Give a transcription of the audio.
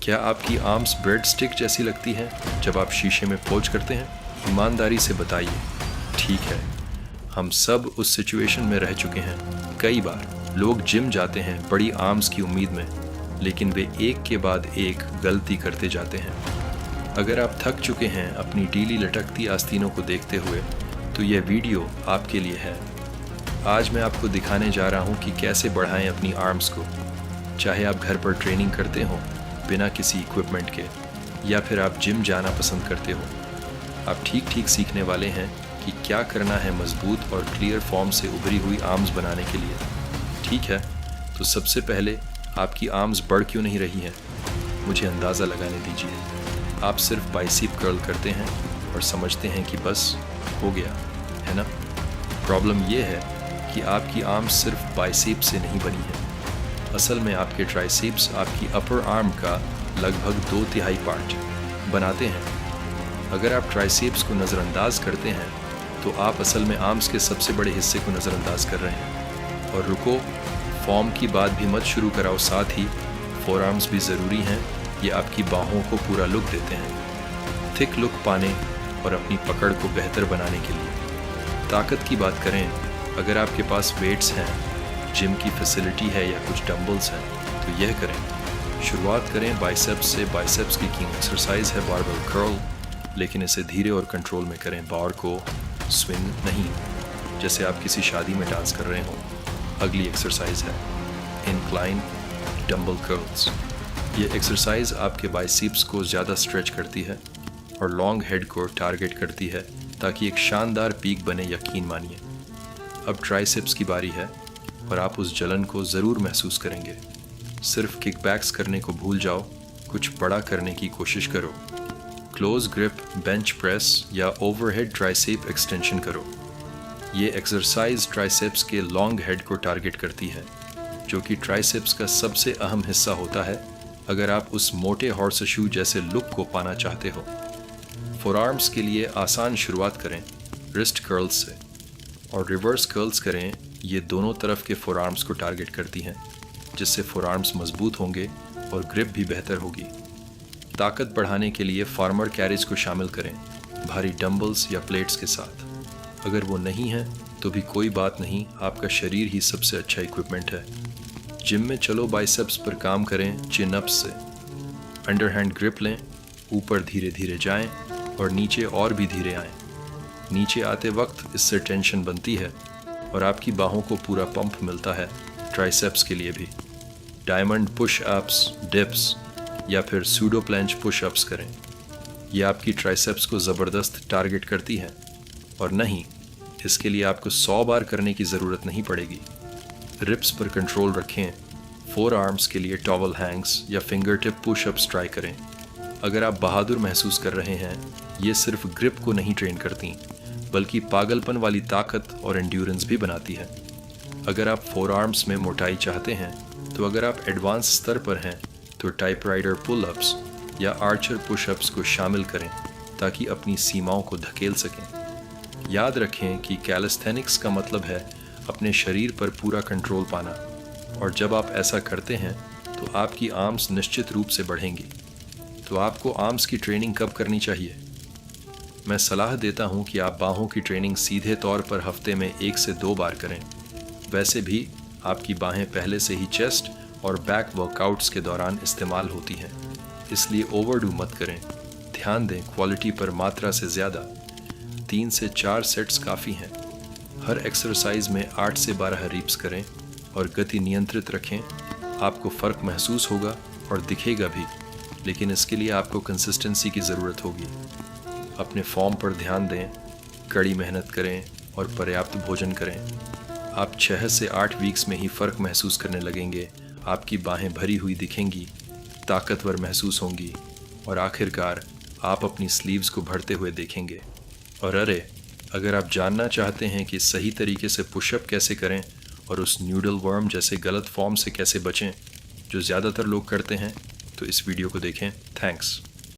क्या आपकी arms bread stick जैसी लगती हैं जब आप शीशे में पोज करते हैं? ईमानदारी से बताइए। ठीक है, हम सब उस सिचुएशन में रह चुके हैं। कई बार लोग जिम जाते हैं बड़ी आर्म्स की उम्मीद में, लेकिन वे एक के बाद एक गलती करते जाते हैं। अगर आप थक चुके हैं अपनी ढीली लटकती आस्तीनों को देखते हुए, तो यह वीडियो आपके लिए है। आज मैं आपको दिखाने जा रहा हूँ कि कैसे बढ़ाएं अपनी आर्म्स को। चाहे आप घर पर ट्रेनिंग करते हो बिना किसी इक्विपमेंट के, या फिर आप जिम जाना पसंद करते हो, आप ठीक ठीक सीखने वाले हैं कि क्या करना है मजबूत और क्लियर फॉर्म से उभरी हुई आर्म्स बनाने के लिए। ठीक है, तो सबसे पहले आपकी आर्म्स बढ़ क्यों नहीं रही हैं? मुझे अंदाज़ा लगाने दीजिए। आप सिर्फ बाइसेप कर्ल करते हैं और समझते हैं कि बस हो गया, है ना? प्रॉब्लम ये है कि आपकी आर्म्स सिर्फ बाइसेप से नहीं बनी है। असल में आपके ट्राइसेप्स आपकी अपर आर्म का लगभग 2/3 पार्ट बनाते हैं। अगर आप ट्राइसेप्स को नज़रअंदाज करते हैं तो आप असल में आर्म्स के सबसे बड़े हिस्से को नज़रअंदाज कर रहे हैं। और रुको, फॉर्म की बात भी मत शुरू कराओ, साथ ही फोर आर्म्स भी ज़रूरी हैं। ये आपकी बाहों को पूरा लुक देते हैं, थिक लुक पाने और अपनी पकड़ को बेहतर बनाने के लिए। ताकत की बात करें, अगर आपके पास वेट्स हैं, जिम की फैसिलिटी है या कुछ डंबल्स हैं, तो यह करें। शुरुआत करें बाइसेप्स से। बाइसेप्स की किंग एक्सरसाइज है बारबेल कर्ल, लेकिन इसे धीरे और कंट्रोल में करें। बार को स्विंग नहीं, जैसे आप किसी शादी में डांस कर रहे हो। अगली एक्सरसाइज है इंक्लाइन डंबल कर्ल्स। ये एक्सरसाइज आपके बाइसेप्स को ज़्यादा स्ट्रेच करती है और लॉन्ग हेड को टारगेट करती है, ताकि एक शानदार पीक बने, यकीन मानिए। अब ट्राइसेप्स की बारी है और आप उस जलन को ज़रूर महसूस करेंगे। सिर्फ किकबैक्स करने को भूल जाओ, कुछ बड़ा करने की कोशिश करो। क्लोज ग्रिप बेंच प्रेस या ओवरहेड ट्राइसेप एक्सटेंशन करो। ये एक्सरसाइज ट्राइसेप्स के लॉन्ग हेड को टारगेट करती है, जो कि ट्राइसेप्स का सबसे अहम हिस्सा होता है अगर आप उस मोटे हॉर्सशू जैसे लुक को पाना चाहते हो। फोरआर्म्स के लिए आसान शुरुआत करें रिस्ट कर्ल्स से और रिवर्स कर्ल्स करें। ये दोनों तरफ के फोरआर्म्स को टारगेट करती हैं, जिससे फोरआर्म्स मजबूत होंगे और ग्रिप भी बेहतर होगी। ताकत बढ़ाने के लिए फार्मर कैरेज को शामिल करें, भारी डंबल्स या प्लेट्स के साथ। अगर वो नहीं है तो भी कोई बात नहीं, आपका शरीर ही सबसे अच्छा इक्विपमेंट है। जिम में चलो बाइसेप्स पर काम करें चिन अप्स से। अंडरहैंड ग्रिप लें, ऊपर धीरे धीरे जाएं और नीचे और भी धीरे आएं। नीचे आते वक्त इससे टेंशन बनती है और आपकी बाहों को पूरा पंप मिलता है। ट्राइसेप्स के लिए भी डायमंड पुश अप्स, डिप्स या फिर सूडो प्लंज पुश अप्स करें। यह आपकी ट्राइसेप्स को ज़बरदस्त टारगेट करती है। और नहीं, इसके लिए आपको 100 बार करने की ज़रूरत नहीं पड़ेगी। रिप्स पर कंट्रोल रखें। फोर आर्म्स के लिए टॉवल हैंग्स या finger tip push ups try करें। अगर आप बहादुर महसूस कर रहे हैं, ये सिर्फ ग्रिप को नहीं ट्रेन करती, बल्कि पागलपन वाली ताकत और एंड्योरेंस भी बनाती है। अगर आप फोर आर्म्स में मोटाई चाहते हैं, तो अगर आप एडवांस स्तर पर हैं तो टाइपराइटर पुल अप्स या आर्चर पुश अप्स को शामिल करें, ताकि अपनी सीमाओं को धकेल सकें। याद रखें कि कैलिस्थेनिक्स का मतलब है अपने शरीर पर पूरा कंट्रोल पाना, और जब आप ऐसा करते हैं तो आपकी आर्म्स निश्चित रूप से बढ़ेंगी। तो आपको आर्म्स की ट्रेनिंग कब करनी चाहिए? मैं सलाह देता हूं कि आप बाहों की ट्रेनिंग सीधे तौर पर हफ्ते में 1 से 2 बार करें। वैसे भी आपकी बाहें पहले से ही चेस्ट और बैक वर्कआउट्स के दौरान इस्तेमाल होती हैं, इसलिए ओवरडू मत करें। ध्यान दें क्वालिटी पर मात्रा से ज़्यादा। 3 से 4 सेट्स काफ़ी हैं। हर एक्सरसाइज में 8 से 12 रीप्स करें और गति नियंत्रित रखें। आपको फ़र्क महसूस होगा और दिखेगा भी, लेकिन इसके लिए आपको कंसिस्टेंसी की ज़रूरत होगी। अपने फॉर्म पर ध्यान दें, कड़ी मेहनत करें और पर्याप्त भोजन करें। आप 6 से 8 वीक्स में ही फ़र्क महसूस करने लगेंगे। आपकी बाहें भरी हुई दिखेंगी, ताकतवर महसूस होंगी और आखिरकार आप अपनी स्लीव्स को भरते हुए देखेंगे। और अरे, अगर आप जानना चाहते हैं कि सही तरीके से पुशअप कैसे करें और उस न्यूडल वर्म जैसे गलत फॉर्म से कैसे बचें जो ज़्यादातर लोग करते हैं, तो इस वीडियो को देखें। थैंक्स।